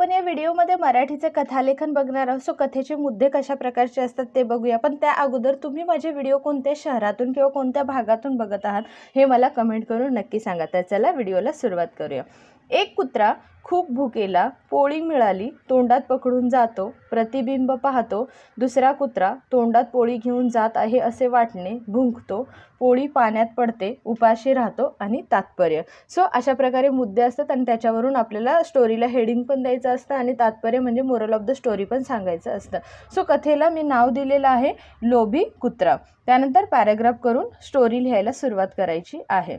आपण या व्हिडिओमध्ये मराठीचे कथालेखन बघणार आहोत। सो कथेचे मुद्दे कशा प्रकारचे असतात ते बघूया। पण त्या अगोदर तुम्ही माझे व्हिडिओ कोणत्या शहरातून किंवा कोणत्या भागातून बघत आहात हे मला कमेंट करून नक्की सांगा। तर चला व्हिडिओला सुरुवात करूया। एक कुत्रा खूप भुकेला, पोळी मिळाली तोंडात पकडून जातो, प्रतिबिंब पाहतो, दुसरा कुत्रा तोंडात पोळी घेऊन जात आहे असे वाटणे, भुंकतो, पोळी पाण्यात पडते, उपाशी राहतो आणि तात्पर्य। सो अशा प्रकारे मुद्दे असतात आणि त्याच्यावरून आपल्याला स्टोरीला हेडिंग पण द्यायचं असतं आणि तात्पर्य म्हणजे मोरल ऑफ द स्टोरी पण सांगायचं असतं। सो कथेला मी नाव दिलेलं आहे लोभी कुत्रा। त्यानंतर पॅराग्राफ करून स्टोरी लिहायला सुरुवात करायची आहे।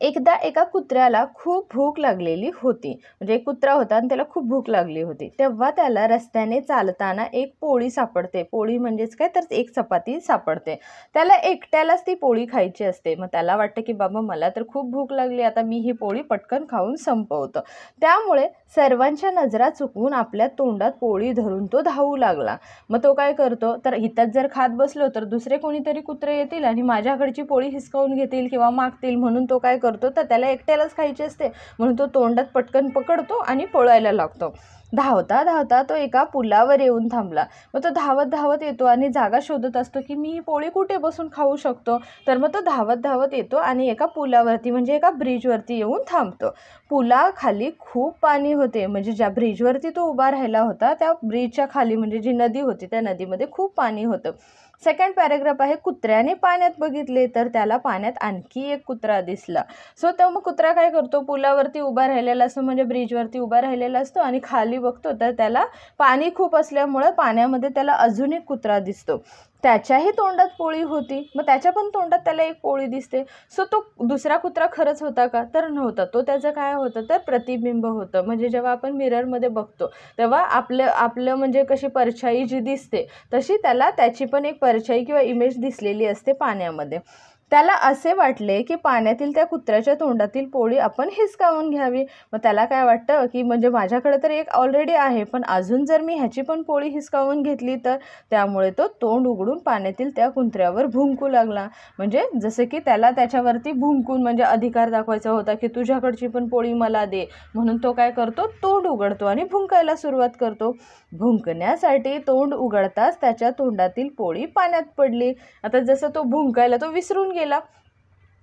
एकदा एका कुत्र्याला खूप भूक लागलेली होती। म्हणजे एक कुत्रा होता आणि त्याला खूप भूक लागली होती। तेव्हा त्याला रस्त्याने चालताना एक पोळी सापडते। पोळी म्हणजेच काय तर एक चपाती सापडते। त्याला एकट्यालाच ती पोळी खायची असते। मग त्याला वाटतं की बाबा मला तर खूप भूक लागली, आता मी ही पोळी पटकन खाऊन संपवतो। त्यामुळे सर्वांच्या नजरा चुकवून आपल्या तोंडात पोळी धरून तो धावू लागला। मग तो काय करतो तर इथंच जर खात बसलो तर दुसरे कोणीतरी कुत्रे येतील आणि माझ्याकडची पोळी हिसकावून घेतील किंवा मागतील, म्हणून तो काय करतो तर त्याला एकट्यालाच खायची असते म्हणून तो तोंडात पटकन पकडतो आणि पळायला लागतो। धावता धावता तो एका पुलावर येऊन थांबला। मग तो धावत धावत येतो आणि जागा शोधत असतो की मी ही पोळी कुठे बसून खाऊ शकतो। तर मग तो धावत धावत येतो आणि एका पुलावरती म्हणजे एका ब्रिजवरती येऊन थांबतो। पुलाखाली खूप पाणी होते, म्हणजे ज्या ब्रिजवरती तो उभा राहिला होता त्या ब्रिजच्या खाली म्हणजे जी नदी होती त्या नदीमध्ये खूप पाणी होतं। सेकंड पॅराग्राफ आहे कुत्र्याने पाण्यात बघितले तर त्याला पाण्यात आणखी एक कुत्रा दिसला। सो तर मग कुत्रा काय करतो, पुलावरती उभा राहिलेला असतो म्हणजे ब्रिजवरती उभा राहिलेला असतो आणि खाली बघतो तर त्याला पाणी खूप असल्यामुळे पाण्यामध्ये त्याला अजून एक कुत्रा दिसतो। त्याच्याही तोंडात पोळी होती, मग त्याच्या पण तोंडात त्याला एक पोळी दिसते। सो तो दुसरा कुत्रा खरंच होता का तर नव्हता, तो त्याचं काय होतं तर प्रतिबिंब होतं। म्हणजे जेव्हा आपण मिररमध्ये बघतो तेव्हा आपलं म्हणजे कशी परछाई जी दिसते तशी त्याला त्याची पण एक परछाई किंवा इमेज दिसलेली असते पाण्यामध्ये। त्याला असे वाटले की पाण्यातील त्या कुत्र्याच्या तोंडातील पोळी आपण हिसकावून घ्यावी। मग त्याला काय वाटतं की म्हणजे माझ्याकडे तर एक ऑलरेडी आहे, पण अजून जर मी ह्याची पण पोळी हिसकावून घेतली तर, त्यामुळे तो तोंड उघडून पाण्यातील त्या कुत्र्यावर भुंकू लागला। म्हणजे जसं की त्याला त्याच्यावरती भुंकून म्हणजे अधिकार दाखवायचा होता की तुझ्याकडची पण पोळी मला दे, म्हणून तो काय करतो तोंड उघडतो आणि भुंकायला सुरुवात करतो। भुंकण्यासाठी तोंड उघडताच त्याच्या तोंडातील पोळी पाण्यात पडली। आता जसं तो भुंकायला तो विसरून गेला,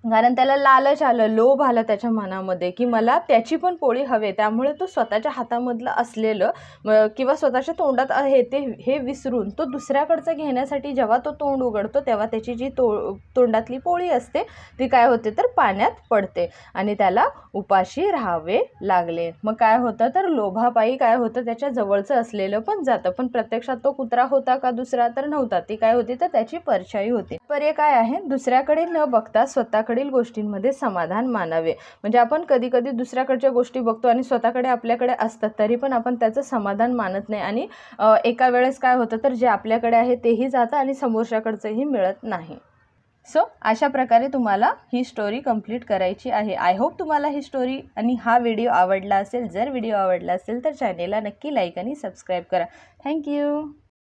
कारण त्याला लालच आलं, लोभ आला त्याच्या मनामध्ये की मला त्याची पण पोळी हवे। त्यामुळे तो स्वतःच्या हातामधलं असलेलं किंवा स्वतःच्या तोंडात आहे ते हे विसरून तो दुसऱ्याकडचं घेण्यासाठी जेव्हा तो तोंड उघडतो तेव्हा त्याची जी तोंडातली पोळी असते ती काय होते तर पाण्यात पडते आणि त्याला उपाशी राहावे लागले। मग काय होतं तर लोभापायी काय होतं त्याच्या जवळचं असलेलं पण जातं, पण प्रत्यक्षात तो कुत्रा होता का दुसरा तर नव्हता, ती काय होती तर त्याची परछाई होती। पर्याय काय आहे, दुसऱ्याकडे न बघता स्वतःकडील गोष्टींमध्ये समाधान मानावे। म्हणजे आपण कधी कधी दुसऱ्याकडच्या गोष्टी बघतो आणि स्वतःकडे आपल्याकडे असतात तरी पण आपण त्याचं समाधान मानत नाही आणि एका वेळेस काय होतं तर जे आपल्याकडे आहे तेही जातं आणि समोरच्याकडचंही मिळत नाही। सो अशा प्रकारे तुम्हाला ही स्टोरी कंप्लीट करायची आहे। आय होप तुम्हाला ही स्टोरी आणि हा व्हिडिओ आवडला असेल। जर व्हिडिओ आवडला असेल तर चॅनेलला नक्की लाईक आणि सबस्क्राईब करा। थँक्यू।